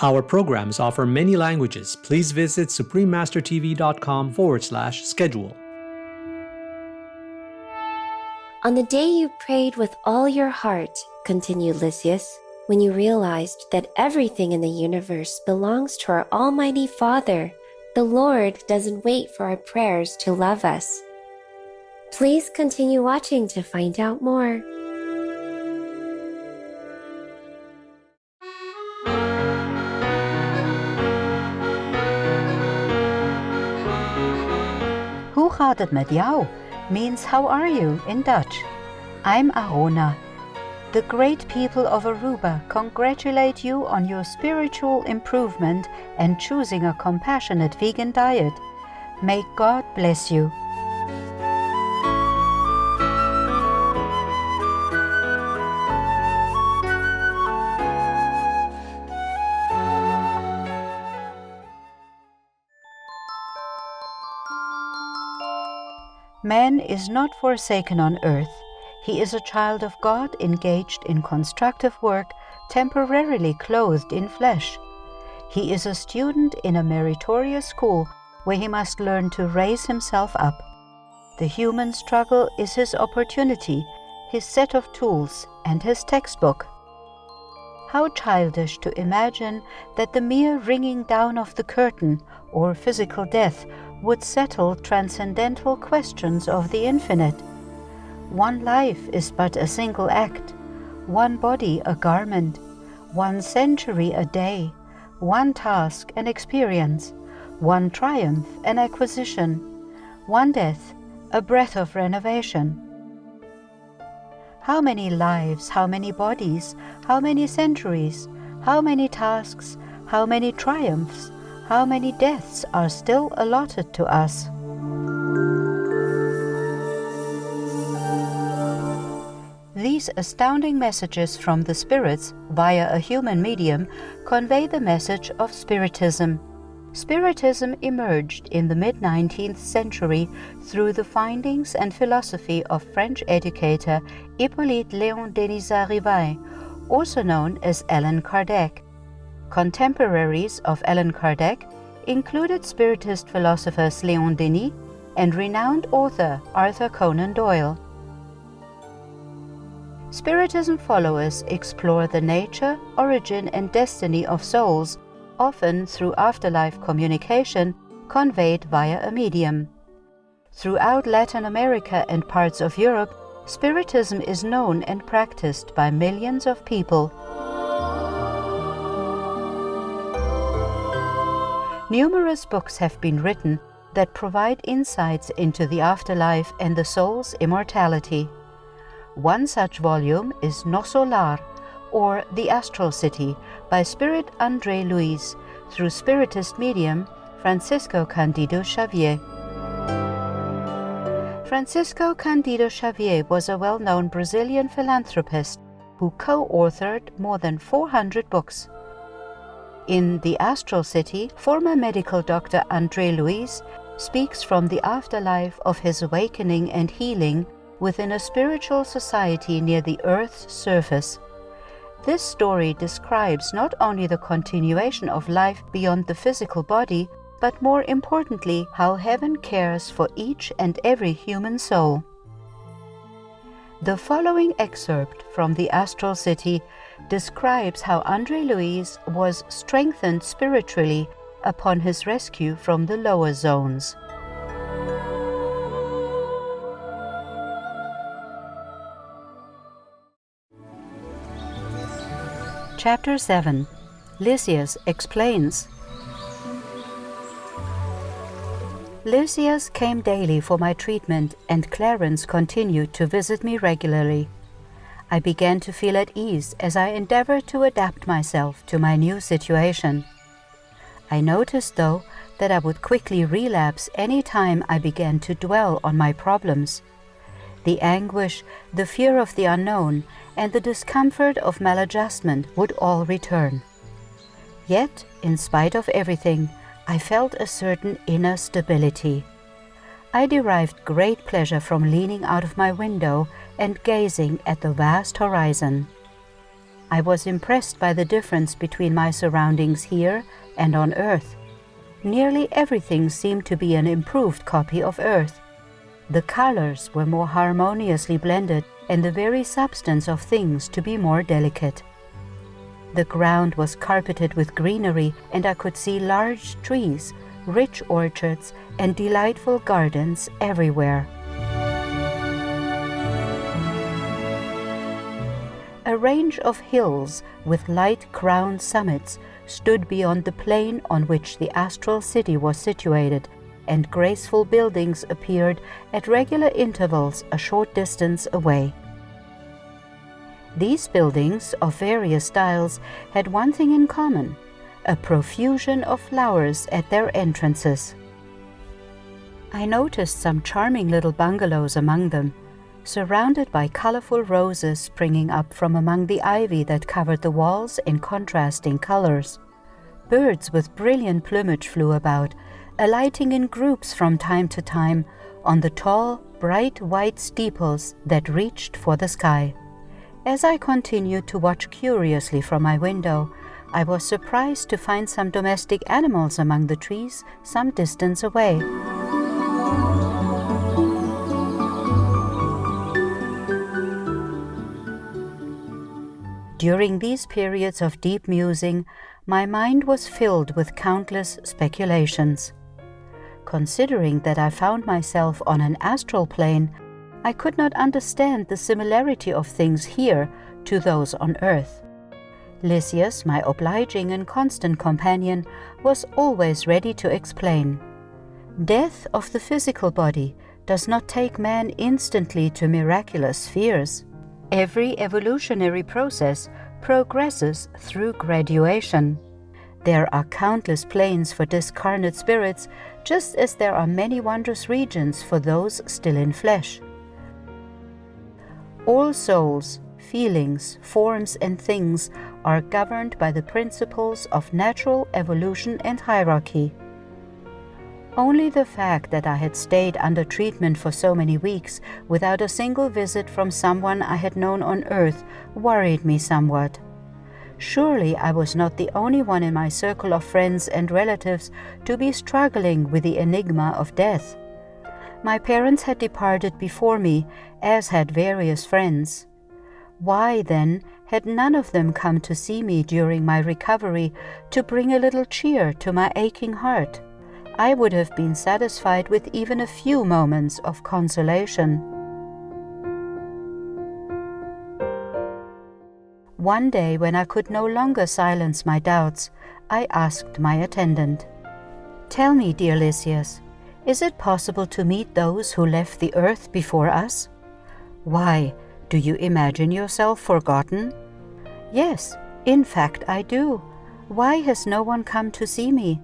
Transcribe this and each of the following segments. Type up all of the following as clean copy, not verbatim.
Our programs offer many languages. Please visit suprememastertv.com/schedule. On the day you prayed with all your heart, continued Lysias, when you realized that everything in the universe belongs to our Almighty Father, the Lord doesn't wait for our prayers to love us. Please continue watching to find out more. Hoe gaat het met jou? Means how are you in Dutch. I'm Arona. The great people of Aruba congratulate you on your spiritual improvement and choosing a compassionate vegan diet. May God bless you. Man is not forsaken on earth. He is a child of God engaged in constructive work, temporarily clothed in flesh. He is a student in a meritorious school where he must learn to raise himself up. The human struggle is his opportunity, his set of tools, and his textbook. How childish to imagine that the mere ringing down of the curtain or physical death would settle transcendental questions of the infinite. One life is but a single act, one body a garment, one century a day, one task an experience, one triumph an acquisition, one death a breath of renovation. How many lives, how many bodies, how many centuries, how many tasks, how many triumphs, how many deaths are still allotted to us? These astounding messages from the spirits via a human medium convey the message of Spiritism. Spiritism emerged in the mid-19th century through the findings and philosophy of French educator Hippolyte Léon Denis Rivail, also known as Allan Kardec. Contemporaries of Allan Kardec included Spiritist philosophers Léon Denis and renowned author Arthur Conan Doyle. Spiritism followers explore the nature, origin, and destiny of souls, often through afterlife communication conveyed via a medium. Throughout Latin America and parts of Europe, Spiritism is known and practiced by millions of people. Numerous books have been written that provide insights into the afterlife and the soul's immortality. One such volume is No Solar, or The Astral City, by Spirit André Luiz, through Spiritist medium Francisco Candido Xavier. Francisco Candido Xavier was a well-known Brazilian philanthropist who co-authored more than 400 books. In The Astral City, former medical doctor André Luiz speaks from the afterlife of his awakening and healing within a spiritual society near the Earth's surface. This story describes not only the continuation of life beyond the physical body, but more importantly, how heaven cares for each and every human soul. The following excerpt from The Astral City describes how André Luiz was strengthened spiritually upon his rescue from the lower zones. Chapter 7. Lysias explains. Lysias came daily for my treatment, and Clarence continued to visit me regularly. I began to feel at ease as I endeavored to adapt myself to my new situation. I noticed, though, that I would quickly relapse any time I began to dwell on my problems. The anguish, the fear of the unknown, and the discomfort of maladjustment would all return. Yet, in spite of everything, I felt a certain inner stability. I derived great pleasure from leaning out of my window and gazing at the vast horizon. I was impressed by the difference between my surroundings here and on Earth. Nearly everything seemed to be an improved copy of Earth. The colors were more harmoniously blended, and the very substance of things to be more delicate. The ground was carpeted with greenery, and I could see large trees, rich orchards, and delightful gardens everywhere. A range of hills with light-crowned summits stood beyond the plain on which the Astral city was situated, and graceful buildings appeared at regular intervals a short distance away. These buildings, of various styles, had one thing in common: a profusion of flowers at their entrances. I noticed some charming little bungalows among them, surrounded by colorful roses springing up from among the ivy that covered the walls in contrasting colors. Birds with brilliant plumage flew about, alighting in groups from time to time on the tall, bright white steeples that reached for the sky. As I continued to watch curiously from my window, I was surprised to find some domestic animals among the trees some distance away. During these periods of deep musing, my mind was filled with countless speculations. Considering that I found myself on an astral plane, I could not understand the similarity of things here to those on earth. Lysias, my obliging and constant companion, was always ready to explain. Death of the physical body does not take man instantly to miraculous spheres. Every evolutionary process progresses through graduation. There are countless planes for discarnate spirits, just as there are many wondrous regions for those still in flesh. All souls, feelings, forms, and things are governed by the principles of natural evolution and hierarchy. Only the fact that I had stayed under treatment for so many weeks without a single visit from someone I had known on earth worried me somewhat. Surely I was not the only one in my circle of friends and relatives to be struggling with the enigma of death. My parents had departed before me, as had various friends. Why, then, had none of them come to see me during my recovery to bring a little cheer to my aching heart? I would have been satisfied with even a few moments of consolation. One day, when I could no longer silence my doubts, I asked my attendant, "Tell me, dear Lysias, is it possible to meet those who left the earth before us?" "Why, do you imagine yourself forgotten?" "Yes, in fact I do. Why has no one come to see me?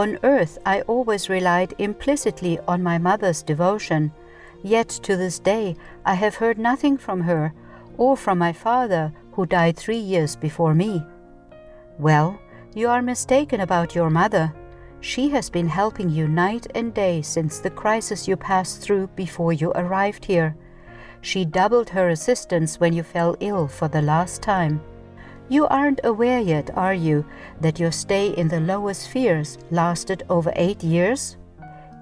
On earth I always relied implicitly on my mother's devotion, yet to this day I have heard nothing from her, or from my father, who died 3 years before me." "Well, you are mistaken about your mother. She has been helping you night and day since the crisis you passed through before you arrived here. She doubled her assistance when you fell ill for the last time. You aren't aware yet, are you, that your stay in the lower spheres lasted over 8 years?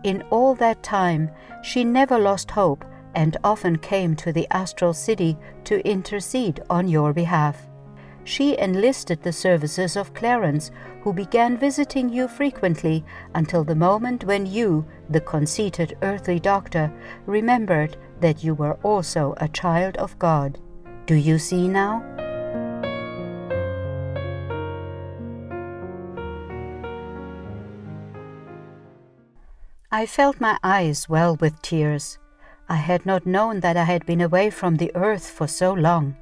In all that time, she never lost hope and often came to the Astral city to intercede on your behalf. She enlisted the services of Clarence, who began visiting you frequently until the moment when you, the conceited earthly doctor, remembered that you were also a child of God. Do you see now?" I felt my eyes well with tears. I had not known that I had been away from the earth for so long.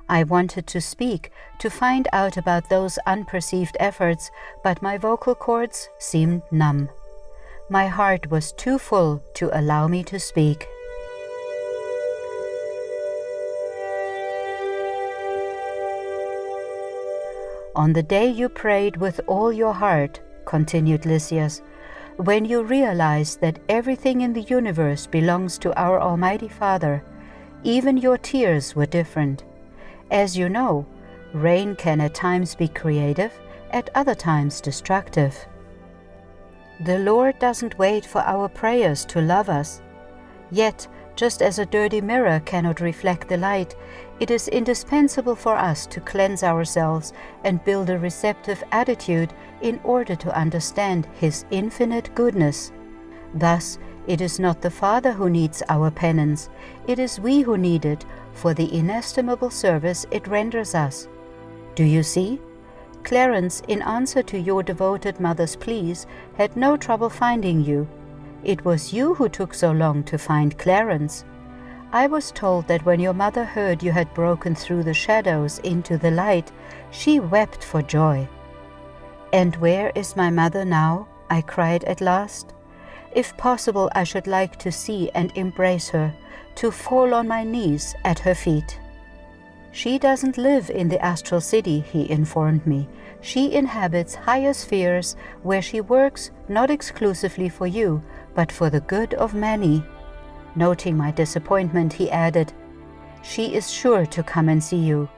I wanted to speak, to find out about those unperceived efforts, but my vocal cords seemed numb. My heart was too full to allow me to speak. "On the day you prayed with all your heart," continued Lysias, "when you realized that everything in the universe belongs to our Almighty Father, even your tears were different. As you know, Rain can at times be creative, at other times destructive. The Lord doesn't wait for our prayers to love us. Yet, just as a dirty mirror cannot reflect the light, it is indispensable for us to cleanse ourselves and build a receptive attitude in order to understand His infinite goodness. Thus, it is not the Father who needs our penance, it is we who need it for the inestimable service it renders us. Do you see? Clarence, in answer to your devoted mother's pleas, had no trouble finding you. It was you who took so long to find Clarence. I was told that when your mother heard you had broken through the shadows into the light, she wept for joy. "And where is my mother now?" I cried at last. "If possible, I should like to see and embrace her, to fall on my knees at her feet." "She doesn't live in the Astral City," he informed me. "She inhabits higher spheres where she works not exclusively for you, but for the good of many." Noting my disappointment, he added, "She is sure to come and see you."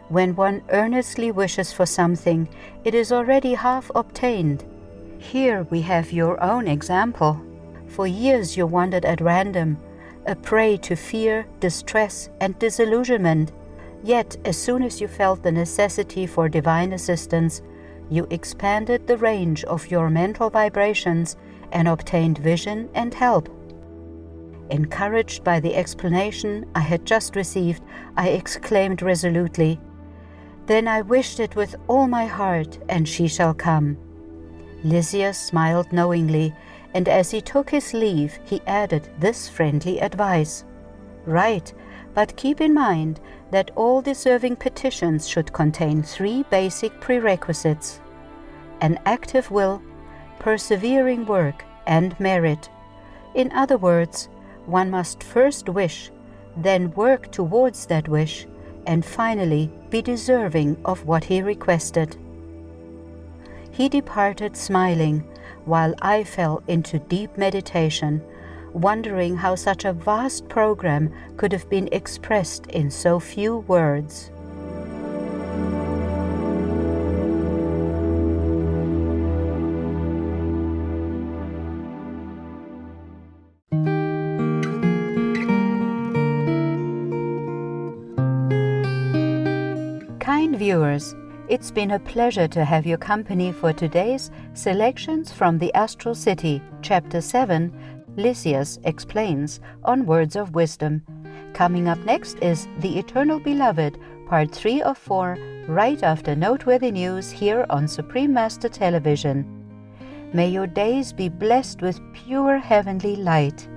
When one earnestly wishes for something, it is already half obtained. Here we have your own example. For years you wandered at random, a prey to fear, distress, and disillusionment. Yet, as soon as you felt the necessity for divine assistance, you expanded the range of your mental vibrations and obtained vision and help. Encouraged by the explanation I had just received, I exclaimed resolutely, "Then I wished it with all my heart, and she shall come." Lysias smiled knowingly, and as he took his leave, he added this friendly advice: "Right, but keep in mind that all deserving petitions should contain 3 basic prerequisites: an active will, persevering work, and merit. In other words, one must first wish, then work towards that wish, and finally be deserving of what he requested." He departed smiling, while I fell into deep meditation, wondering how such a vast program could have been expressed in so few words. Kind viewers, it's been a pleasure to have your company for today's Selections from the Astral City, Chapter 7, Lysias Explains, on Words of Wisdom. Coming up next is The Eternal Beloved, Part 3 of 4, right after noteworthy news here on Supreme Master Television. May your days be blessed with pure heavenly light.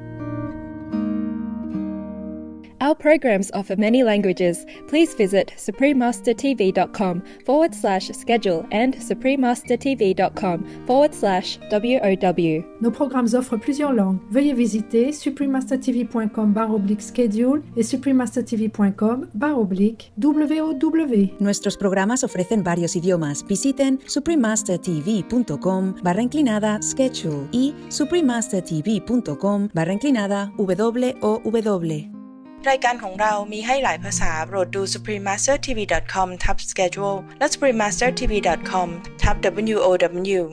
Our programs offer many languages. Please visit suprememastertv.com/schedule and suprememastertv.com/WOW. Nos programmes offrent plusieurs langues. Veuillez visiter suprememastertv.com/schedule et suprememastertv.com/WOW. Nuestros programas ofrecen varios idiomas. Visiten suprememastertv.com/schedule y suprememastertv.com/WOW. รายการของเรามีให้หลายภาษาโปรดดู suprememastertv.com/schedule และ suprememastertv.com/WOW